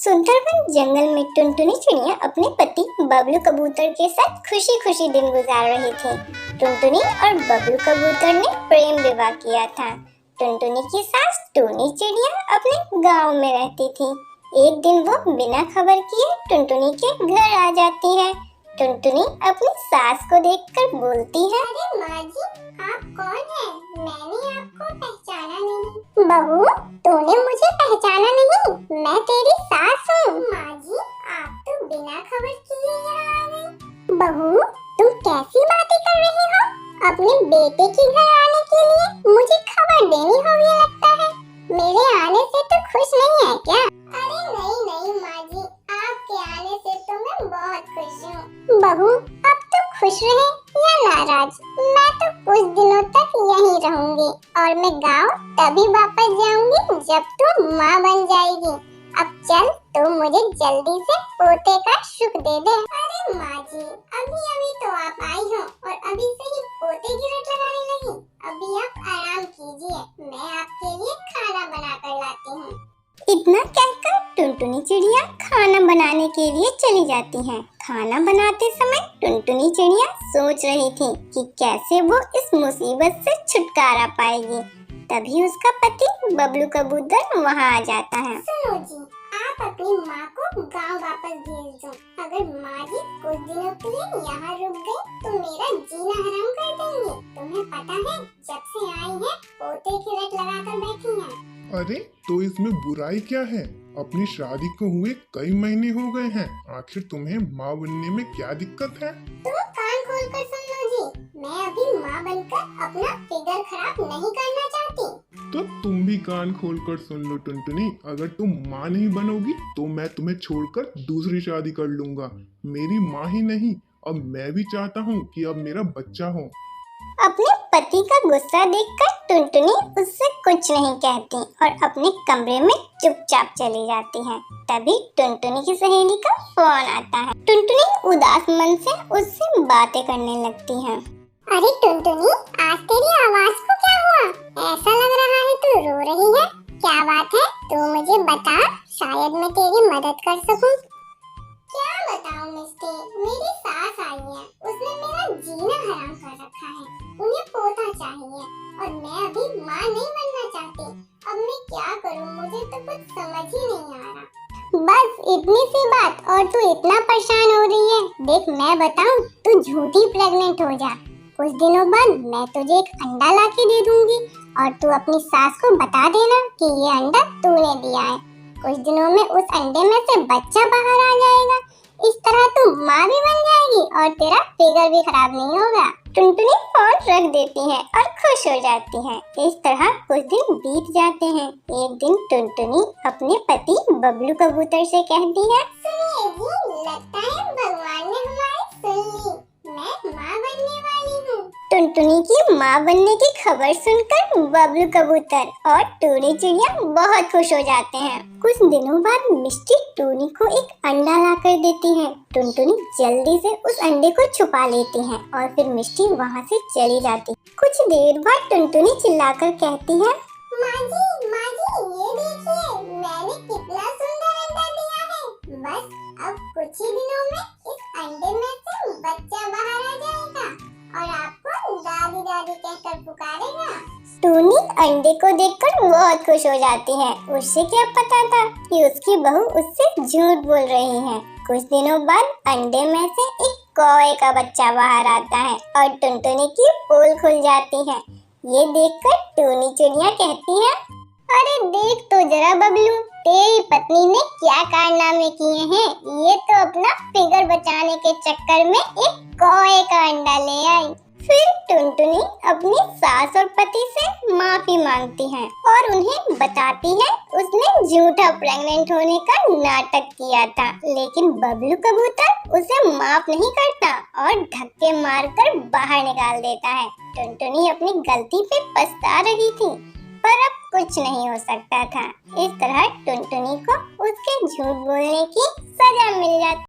सुंदरबन जंगल में टुनटुनी चिड़िया अपने पति बबलू कबूतर के साथ खुशी खुशी दिन गुजार रही थी। टुनटुनी और बबलू कबूतर ने प्रेम विवाह किया था। टुनटुनी की सास टूनी चिड़िया अपने गांव में रहती थी। एक दिन वो बिना खबर किए टुनटुनी के घर आ जाती है। टुनटुनी अपनी सास को देखकर बोलती है, अरे माँ जी, आप कौन हैं? मैंने आपको पहचाना नहीं। बहू, तूने मुझे पहचाना नहीं? मैं तेरी सास हूँ। माँ जी, आप तो बिना खबर किए यहाँ आ गई। बहू, तुम कैसी बातें कर रही हो? अपने बेटे के घर आने के लिए मुझे खबर देनी होगी लगता है। मेरे आने से तो खुश नहीं है क्या? अरे नहीं माँ जी, आपके आने से तो मैं बहुत खुश हूँ। बहू, अब तो खुश रहे या नाराज, मैं तो कुछ दिनों तक यहीं रहूंगी और मैं गांव तभी वापस जाऊंगी जब तू माँ बन जाएगी। अब चल, तू मुझे जल्दी से पोते का सुख दे दे। अरे माँ जी, अभी तो आप आई हो और अभी से ही पोते की रट लगाने लगी। अभी आप आराम कीजिए, मैं आपके लिए खाना बना कर लाती हूँ। इतना कहकर टुनटुनी चिड़िया खाना बनाने के लिए चली जाती है। खाना बनाते समय टुनटुनी चिड़िया सोच रही थी कि कैसे वो इस मुसीबत से छुटकारा पाएगी। तभी उसका पति बबलू कबूतर वहाँ आ जाता है। सुनो जी, आप अपनी माँ को गांव वापस भेज दो। अगर माँ जी कुछ दिनों के लिए यहाँ रुक गई तो मेरा जीना हराम कर देंगी। तुम्हें पता है, जब से आई है पोते की रट लगाकर बैठी हैं। अरे तो इसमें बुराई क्या है? अपनी शादी को हुए कई महीने हो गए हैं, आखिर तुम्हें माँ बनने में क्या दिक्कत है? तुम कान खोल कर सुन लो जी, मैं अभी माँ बनकर अपना फिगर खराब नहीं करना चाहती। तो तुम भी कान खोल कर सुन लो टुनटुनी, अगर तुम माँ नहीं बनोगी तो मैं तुम्हें छोड़कर दूसरी शादी कर लूंगा। मेरी माँ ही नहीं, अब मैं भी चाहता हूँ कि अब मेरा बच्चा हो। अपने पति का गुस्सा देखकर टुनटुनी उससे कुछ नहीं कहती और अपने कमरे में चुपचाप चली जाती है। तभी टुनटुनी की सहेली का फोन आता है। टुनटुनी उदास मन से उससे बातें करने लगती है। अरे टुनटुनी, आज तेरी आवाज को क्या हुआ? ऐसा लग रहा है तू रो रही है। क्या बात है, तू मुझे बता, शायद मैं तेरी मदद कर सकूं। क्या बताऊं मिस्टर, मेरी सास आई है, उसने मेरा जीना हराम कर रखा है। उन्हें पोता चाहिए और मैं अभी माँ नहीं बनना चाहती। अब मैं क्या करूं, मुझे तो कुछ समझ ही नहीं आ रहा। बस इतनी सी बात और तू इतना परेशान हो रही है? देख, मैं बताऊं, तू झूठी प्रेग्नेंट हो जा। कुछ दिनों बाद मैं तुझे एक अंडा ला के दे दूंगी और तू अपनी सास को बता देना कि ये अंडा तूने दिया है। कुछ दिनों में उस अंडे में से बच्चा बाहर आ जाएगा। इस तरह तू माँ भी बन जाएगी और तेरा फिगर भी खराब नहीं होगा। टुनटुनी फोन रख देती है और खुश हो जाती है। इस तरह कुछ दिन बीत जाते हैं। एक दिन टुनटुनी अपने पति बबलू कबूतर से कहती है, सुनिए जी, लगता है भगवान ने हमारी सुन ली। मैं माँ बनने वाली हूँ। टुनटुनी की माँ बनने की खबर सुनकर बबलू कबूतर और टूनी चिड़िया बहुत खुश हो जाते हैं। कुछ दिनों बाद मिष्टी टूनी को एक अंडा लाकर देती है। टुनटुनी जल्दी से उस अंडे को छुपा लेती है और फिर मिष्टी वहाँ से चली जाती। कुछ देर बाद टुनटुनी चिल्लाकर कहती है, माँ जी, ये देखिए, मैंने कितना सुंदर अंडा दिया है। बस अब कुछ ही दिनों में इस अंडे में से बच्चा बाहर आ जाएगा और आपको दादी दादी कहकर पुकारेगा। टूनी अंडे को देखकर बहुत खुश हो जाती है। उससे क्या पता था कि उसकी बहू उससे झूठ बोल रही है। कुछ दिनों बाद अंडे में से एक कौवे का बच्चा बाहर आता है और टुनटुनी की पोल खुल जाती है। ये देखकर टूनी चिड़िया कहती है, अरे देख तो जरा बबलू, तेरी पत्नी ने क्या कारनामे किए हैं। ये तो अपना फिगर बचाने के चक्कर में एक कौवे का अंडा ले आई। फिर टुनटुनी अपनी सास और पति से माफी मांगती है और उन्हें बताती है उसने झूठा प्रेग्नेंट होने का नाटक किया था। लेकिन बबलू कबूतर उसे माफ नहीं करता और धक्के मारकर बाहर निकाल देता है। टुनटुनी अपनी गलती पे पछता रही थी, पर अब कुछ नहीं हो सकता था। इस तरह टुनटुनी को उसके झूठ बोलने की सजा मिल जाती।